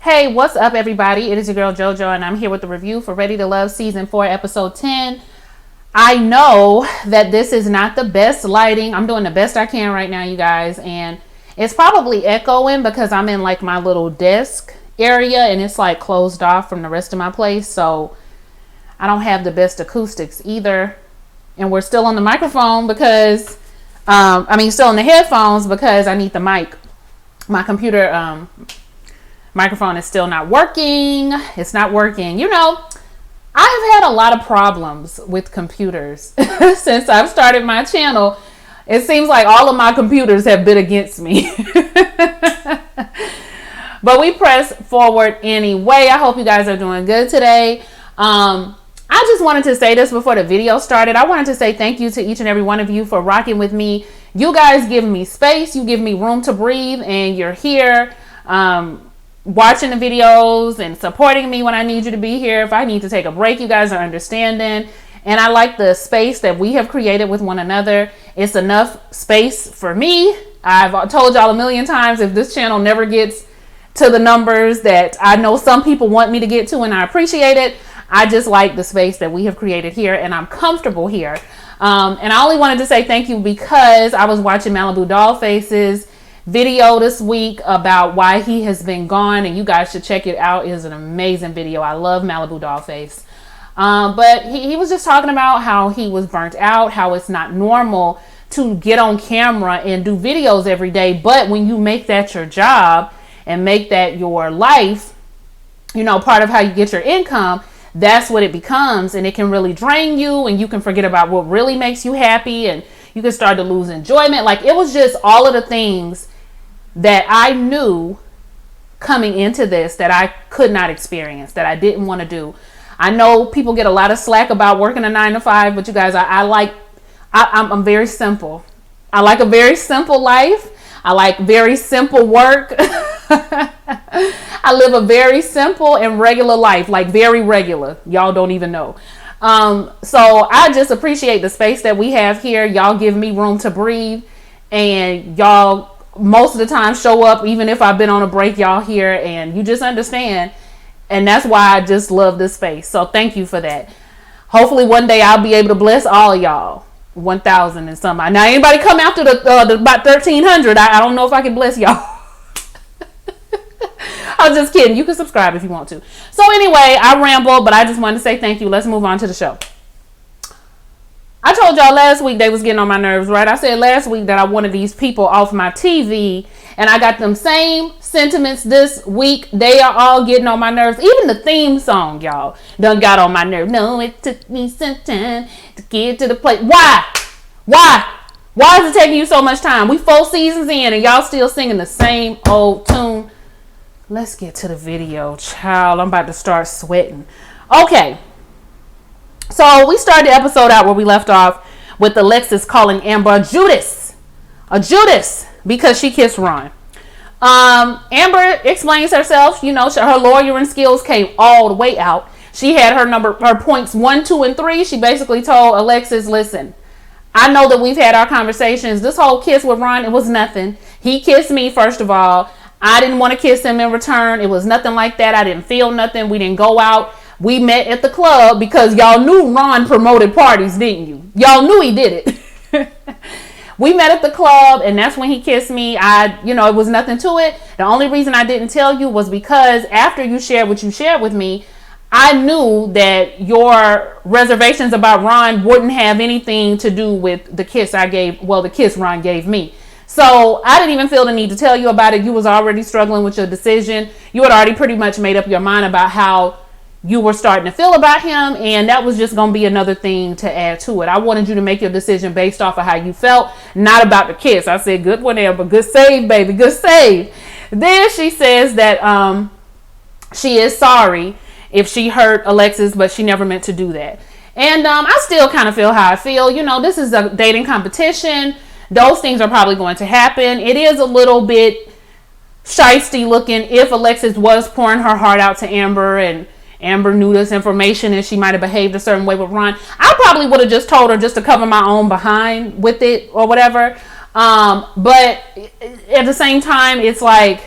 Hey, what's up, everybody? It is your girl JoJo, and I'm here with the review for Ready to Love Season 4, Episode 10. I know that this is not the best lighting. I'm doing the best I can right now, you guys, and it's probably echoing because I'm in like my little desk area and it's like closed off from the rest of my place, so I don't have the best acoustics either. And we're still on the microphone because, still on the headphones because I need the mic. My computer, microphone is still not working. It's not working. You know, I've had a lot of problems with computers since I've started my channel. It seems like all of my computers have been against me. But we press forward anyway. I hope you guys are doing good today. I just wanted to say this before the video started. I wanted to say thank you to each and every one of you for rocking with me. You guys give me space. You give me room to breathe, and you're here watching the videos and supporting me when I need you to be here. If I need to take a break, you guys are understanding. And I like the space that we have created with one another. It's enough space for me. I've told y'all a million times, if this channel never gets to the numbers that I know some people want me to get to, and I appreciate it, I just like the space that we have created here, and I'm comfortable here. And I only wanted to say thank you because I was watching Malibu Dollface's video this week about why he has been gone, and you guys should check it out. It is an amazing video. I love Malibu Dollface. But he was just talking about how he was burnt out, how it's not normal to get on camera and do videos every day. But when you make that your job and make that your life, you know, part of how you get your income, that's what it becomes. And it can really drain you, and you can forget about what really makes you happy, and you can start to lose enjoyment. Like, it was just all of the things that I knew coming into this that I could not experience, that I didn't want to do. I know people get a lot of slack about working a 9-to-5, but you guys, I'm very simple. I like a very simple life. I like very simple work. I live a very simple and regular life, like very regular. Y'all don't even know. So I just appreciate the space that we have here. Y'all give me room to breathe, and y'all most of the time show up, even if I've been on a break. Y'all here, and you just understand, and that's why I just love this space. So thank you for that. Hopefully one day I'll be able to bless all of y'all. 1,000 and something. Now anybody come after the about 1,300, I don't know if I can bless y'all. I was just kidding. You can subscribe if you want to. So anyway, I rambled, but I just wanted to say thank you. Let's move on to the show. I told y'all last week they was getting on my nerves, right? I said last week that I wanted these people off my TV, and I got them same sentiments this week. They are all getting on my nerves. Even the theme song, y'all, done got on my nerves. No, it took me some time to get to the place. Why? Why is it taking you so much time? We 4 seasons in, and y'all still singing the same old tune. Let's get to the video, child. I'm about to start sweating. Okay. So we started the episode out where we left off with Alexis calling Amber a Judas, because she kissed Ron. Amber explains herself. You know, her lawyering skills came all the way out. She had her points 1, 2, and 3. She basically told Alexis, listen, I know that we've had our conversations. This whole kiss with Ron, it was nothing. He kissed me, first of all. I didn't want to kiss him in return. It was nothing like that. I didn't feel nothing. We didn't go out. We met at the club because y'all knew Ron promoted parties, didn't you? Y'all knew he did it. We met at the club, and that's when he kissed me. It was nothing to it. The only reason I didn't tell you was because after you shared what you shared with me, I knew that your reservations about Ron wouldn't have anything to do with the kiss the kiss Ron gave me. So I didn't even feel the need to tell you about it. You was already struggling with your decision. You had already pretty much made up your mind about how you were starting to feel about him, and that was just going to be another thing to add to it. I wanted you to make your decision based off of how you felt, not about the kiss. I said, good one, Amber. Good save, baby. Good save. Then she says that she is sorry if she hurt Alexis, but she never meant to do that. And I still kind of feel how I feel. You know, this is a dating competition. Those things are probably going to happen. It is a little bit shysty looking if Alexis was pouring her heart out to Amber, and Amber knew this information and she might have behaved a certain way with Ron. I probably would have just told her just to cover my own behind with it or whatever. But at the same time, it's like,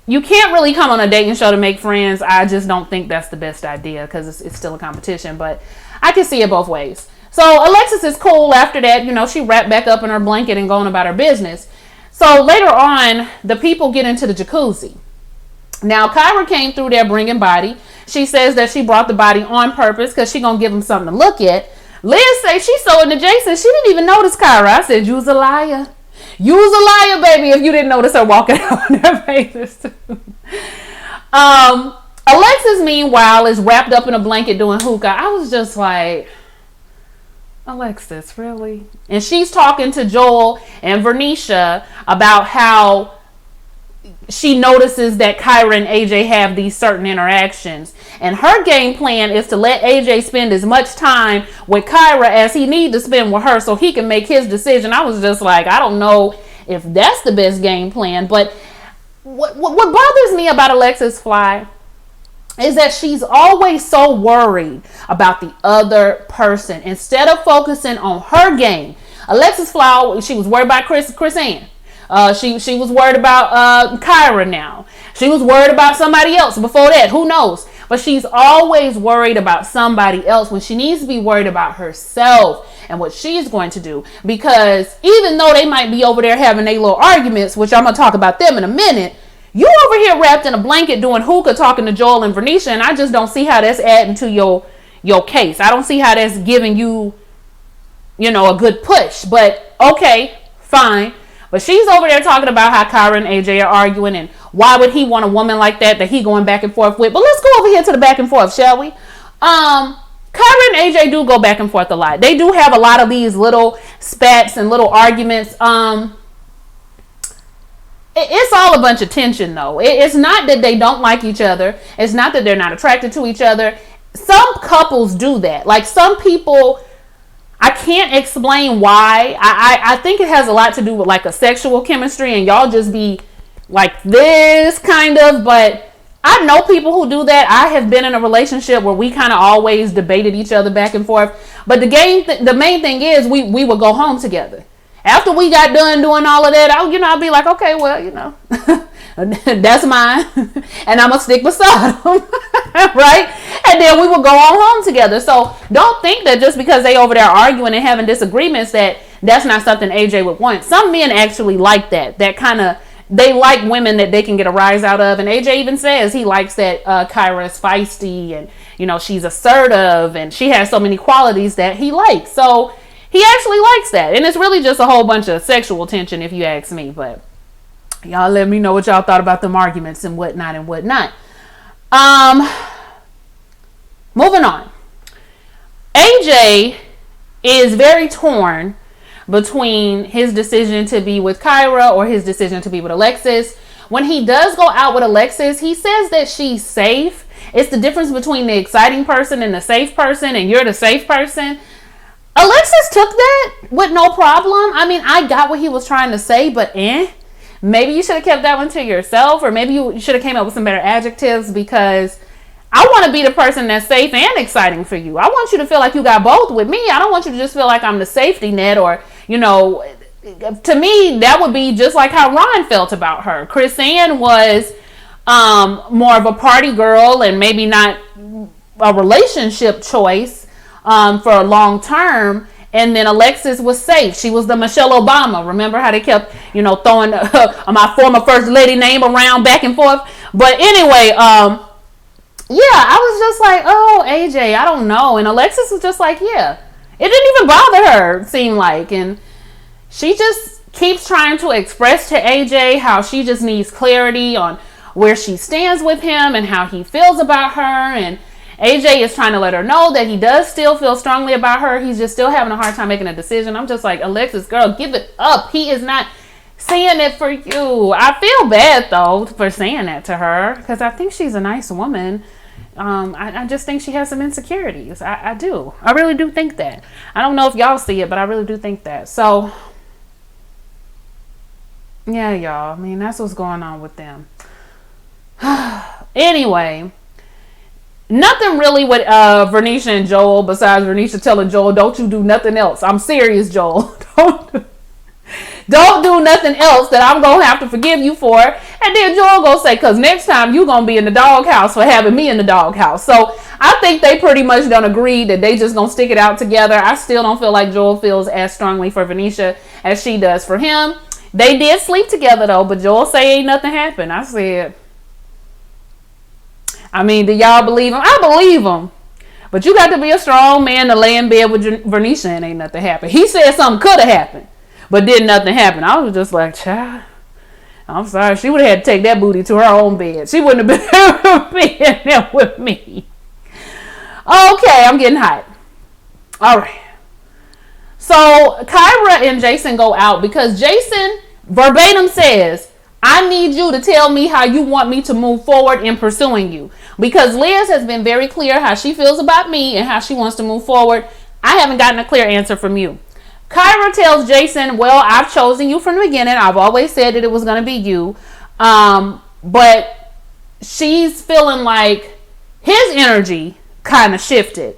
you can't really come on a dating show to make friends. I just don't think that's the best idea because it's still a competition. But I can see it both ways. So Alexis is cool after that. You know, she wrapped back up in her blanket and going about her business. So later on, the people get into the jacuzzi. Now, Kyra came through there bringing body. She says that she brought the body on purpose because she going to give him something to look at. Liz says she's so into Jason, she didn't even notice Kyra. I said, you's a liar. You's a liar, baby, if you didn't notice her walking out on her faces. Alexis, meanwhile, is wrapped up in a blanket doing hookah. I was just like, Alexis, really? And she's talking to Joel and Vernisha about how she notices that Kyra and AJ have these certain interactions. And her game plan is to let AJ spend as much time with Kyra as he needs to spend with her so he can make his decision. I was just like, I don't know if that's the best game plan. But what bothers me about Alexis Fly is that she's always so worried about the other person instead of focusing on her game. Alexis Fly, she was worried about Chris Ann. She was worried about Kyra now. She was worried about somebody else before that. Who knows? But she's always worried about somebody else when she needs to be worried about herself and what she's going to do. Because even though they might be over there having their little arguments, which I'm going to talk about them in a minute, you over here wrapped in a blanket doing hookah talking to Joel and Vernisha, and I just don't see how that's adding to your case. I don't see how that's giving you, a good push. But okay, fine. But she's over there talking about how Kyra and AJ are arguing and why would he want a woman like that he going back and forth with. But let's go over here to the back and forth, shall we? Kyra and AJ do go back and forth a lot. They do have a lot of these little spats and little arguments. It's all a bunch of tension, though. It's not that they don't like each other. It's not that they're not attracted to each other. Some couples do that. Like some people, I can't explain why. I think it has a lot to do with like a sexual chemistry and y'all just be like this kind of. But I know people who do that. I have been in a relationship where we kind of always debated each other back and forth. But the main thing is we would go home together. After we got done doing all of that, I'll be like, okay, well, that's mine. And I'm going to stick beside him. Right? And then we would go on home together. So don't think that just because they over there arguing and having disagreements that's not something AJ would want. Some men actually like that. That kind of, they like women that they can get a rise out of. And AJ even says he likes that Kyra is feisty and, she's assertive and she has so many qualities that he likes. So he actually likes that. And it's really just a whole bunch of sexual tension if you ask me. But y'all let me know what y'all thought about them arguments and whatnot and whatnot. Moving on. AJ is very torn between his decision to be with Kyra or his decision to be with Alexis. When he does go out with Alexis, he says that she's safe. It's the difference between the exciting person and the safe person, and you're the safe person. Alexis took that with no problem. I mean, I got what he was trying to say, but maybe you should have kept that one to yourself, or maybe you should have came up with some better adjectives, because I want to be the person that's safe and exciting for you. I want you to feel like you got both with me. I don't want you to just feel like I'm the safety net, or, to me, that would be just like how Ron felt about her. Chris Ann was more of a party girl and maybe not a relationship choice for a long term. And then Alexis was safe. She was the Michelle Obama. Remember how they kept, throwing my former first lady name around back and forth. But anyway, I was just like, oh, AJ, I don't know. And Alexis was just like, yeah, it didn't even bother her, it seemed like. And she just keeps trying to express to AJ how she just needs clarity on where she stands with him and how he feels about her. And AJ is trying to let her know that he does still feel strongly about her. He's just still having a hard time making a decision. I'm just like, Alexis, girl, give it up. He is not saying it for you. I feel bad, though, for saying that to her, because I think she's a nice woman. I just think she has some insecurities. I do. I really do think that. I don't know if y'all see it, but I really do think that. So, yeah, y'all. I mean, that's what's going on with them. Anyway, nothing really with Vernisha and Joel, besides Vernisha telling Joel, don't you do nothing else. I'm serious, Joel. Don't do nothing else that I'm going to have to forgive you for. And then Joel going to say, because next time you going to be in the doghouse for having me in the doghouse. So I think they pretty much done agree that they just going to stick it out together. I still don't feel like Joel feels as strongly for Venetia as she does for him. They did sleep together though, but Joel say ain't nothing happened. I said, I mean, do y'all believe him? I believe him. But you got to be a strong man to lay in bed with Venetia and ain't nothing happened. He said something could have happened, but did nothing happen. I was just like, child, I'm sorry. She would have had to take that booty to her own bed. She wouldn't have been in there with me. Okay, I'm getting hot. All right. So Kyra and Jason go out because Jason verbatim says, I need you to tell me how you want me to move forward in pursuing you. Because Liz has been very clear how she feels about me and how she wants to move forward. I haven't gotten a clear answer from you. Kyra tells Jason, well, I've chosen you from the beginning. I've always said that it was going to be you. But she's feeling like his energy kind of shifted.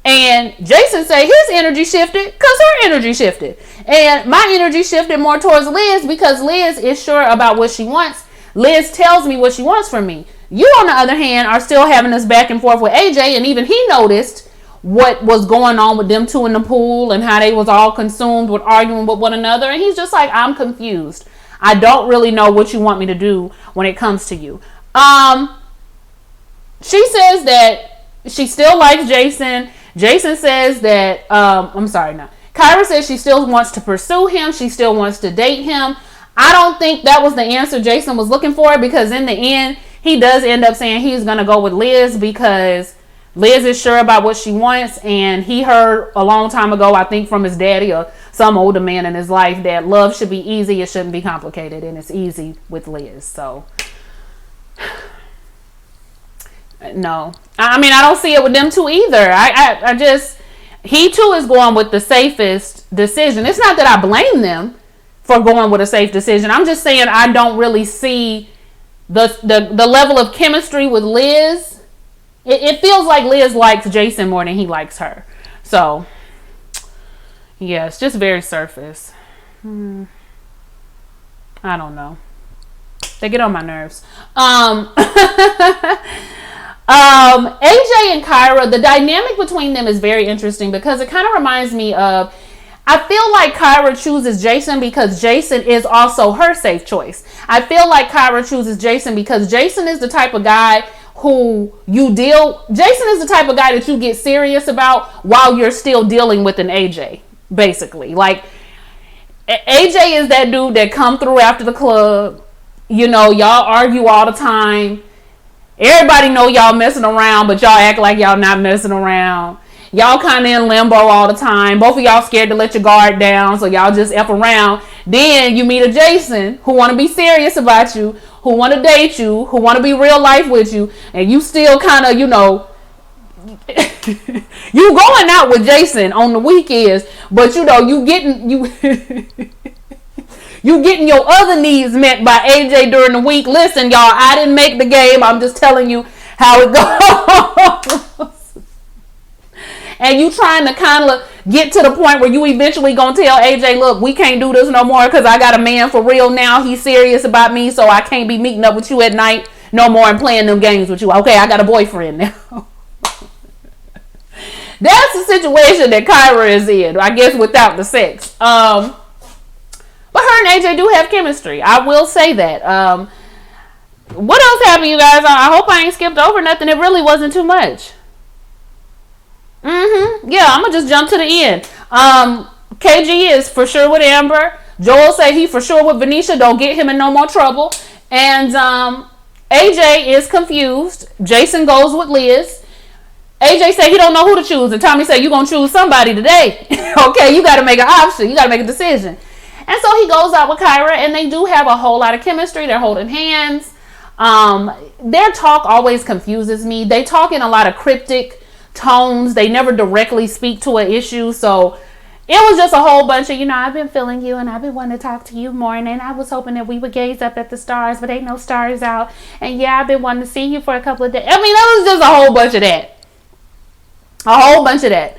And Jason say his energy shifted because her energy shifted. And my energy shifted more towards Liz because Liz is sure about what she wants. Liz tells me what she wants from me. You, on the other hand, are still having this back and forth with AJ. And even he noticed what was going on with them two in the pool and how they was all consumed with arguing with one another. And he's just like, I'm confused. I don't really know what you want me to do when it comes to you. She says that she still likes Jason. Jason says that, Kyra says she still wants to pursue him. She still wants to date him. I don't think that was the answer Jason was looking for because in the end, he does end up saying he's going to go with Liz because Liz is sure about what she wants. And he heard a long time ago, I think from his daddy or some older man in his life, that love should be easy. It shouldn't be complicated. And it's easy with Liz. So no, I mean, I don't see it with them two either. I just, he too is going with the safest decision. It's not that I blame them for going with a safe decision. I'm just saying I don't really see the level of chemistry with Liz. It feels like Liz likes Jason more than he likes her. So yeah, it's just very surface. I don't know. They get on my nerves. AJ and Kyra, the dynamic between them is very interesting because it kind of reminds me of, I feel like Kyra chooses Jason because Jason is also her safe choice. I feel like Kyra chooses Jason because Jason is the type of guy Jason is the type of guy that you get serious about while you're still dealing with an AJ, basically. Like, AJ is that dude that come through after the club. You know, y'all argue all the time. Everybody know y'all messing around, but y'all act like y'all not messing around. Y'all kind of in limbo all the time. Both of y'all scared to let your guard down, so y'all just F around. Then you meet a Jason who want to be serious about you, who want to date you, who want to be real life with you, and you still kind of, you know, you going out with Jason on the weekends, but you know, you getting your other needs met by AJ during the week. Listen, y'all, I didn't make the game. I'm just telling you how it goes. And you trying to kind of get to the point where you eventually gonna tell AJ, look, we can't do this no more because I got a man for real now. He's serious about me, so I can't be meeting up with you at night no more and playing them games with you. Okay, I got a boyfriend now. That's the situation that Kyra is in, I guess, without the sex. But her and AJ do have chemistry. I will say that. What else happened, you guys? I hope I ain't skipped over nothing. It really wasn't too much. Yeah, I'm going to just jump to the end. KG is for sure with Amber. Joel say he for sure with Venetia. Don't get him in no more trouble. And AJ is confused. Jason goes with Liz. AJ say he don't know who to choose. And Tommy say you going to choose somebody today. Okay, you got to make an option. You got to make a decision. And so he goes out with Kyra, and they do have a whole lot of chemistry. They're holding hands. Their talk always confuses me. They talk in a lot of cryptic tones. They never directly speak to an issue. So it was just a whole bunch of, I've been feeling you, and I've been wanting to talk to you more. And I was hoping that we would gaze up at the stars, but ain't no stars out. And yeah, I've been wanting to see you for a couple of days. I mean, that was just a whole bunch of that.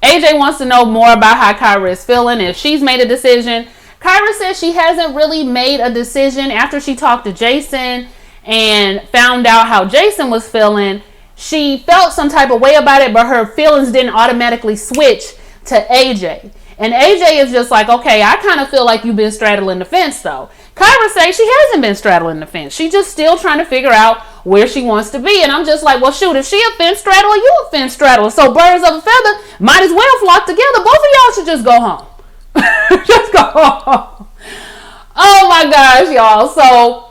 AJ wants to know more about how Kyra is feeling. If she's made a decision, Kyra says she hasn't really made a decision after she talked to Jason and found out how Jason was feeling. She felt some type of way about it, but her feelings didn't automatically switch to AJ. And AJ is just like, okay, I kind of feel like you've been straddling the fence though. Kyra says she hasn't been straddling the fence. She's just still trying to figure out where she wants to be. And I'm just like, well, shoot, if she a fence straddler, you a fence straddler. So birds of a feather might as well flock together. Both of y'all should just go home. Just go home. Oh my gosh, y'all. So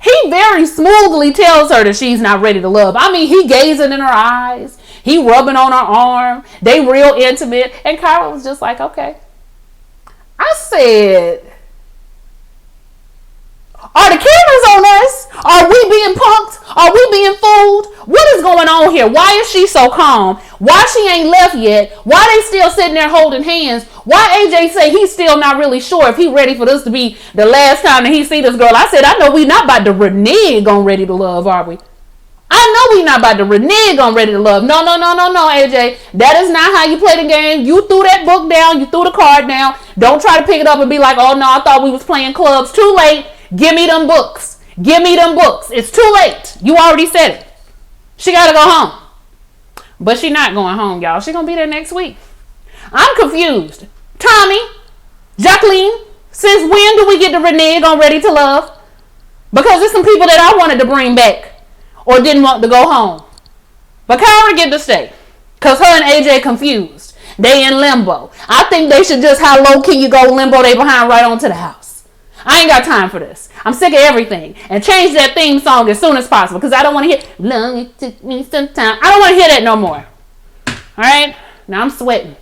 he very smoothly tells her that she's not ready to love. I mean, he gazing in her eyes. He rubbing on her arm. They real intimate. And Kyra was just like, okay. I said, are the cameras on us? Are we being punked? Are we being fooled? What is going on here? Why is she so calm? Why she ain't left yet? Why they still sitting there holding hands? Why AJ say he's still not really sure if he ready for this to be the last time that he see this girl? I said, I know we not about to renege on Ready to Love, are we? I know we not about to renege on Ready to Love. No, AJ. That is not how you play the game. You threw that book down. You threw the card down. Don't try to pick it up and be like, oh no, I thought we was playing clubs. Too late. Give me them books. Give me them books. It's too late. You already said it. She got to go home. But she not going home, y'all. She going to be there next week. I'm confused. Tommy, Jacqueline, since when do we get to renege on Ready to Love? Because there's some people that I wanted to bring back or didn't want to go home. But Kyra get to stay. Because her and AJ confused. They in limbo. I think they should just, how low can you go limbo? They behind right onto the house. I ain't got time for this. I'm sick of everything. And change that theme song as soon as possible. Because I don't want to hear, long it took me some time. I don't want to hear that no more. Alright? Now I'm sweating.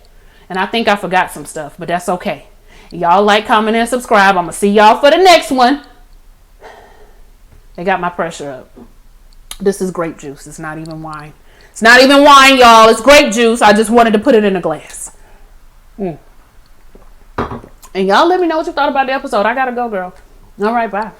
And I think I forgot some stuff. But that's okay. Y'all like, comment, and subscribe. I'm going to see y'all for the next one. They got my pressure up. This is grape juice. It's not even wine. It's not even wine, y'all. It's grape juice. I just wanted to put it in a glass. And y'all let me know what you thought about the episode. I gotta go, girl. All right, bye.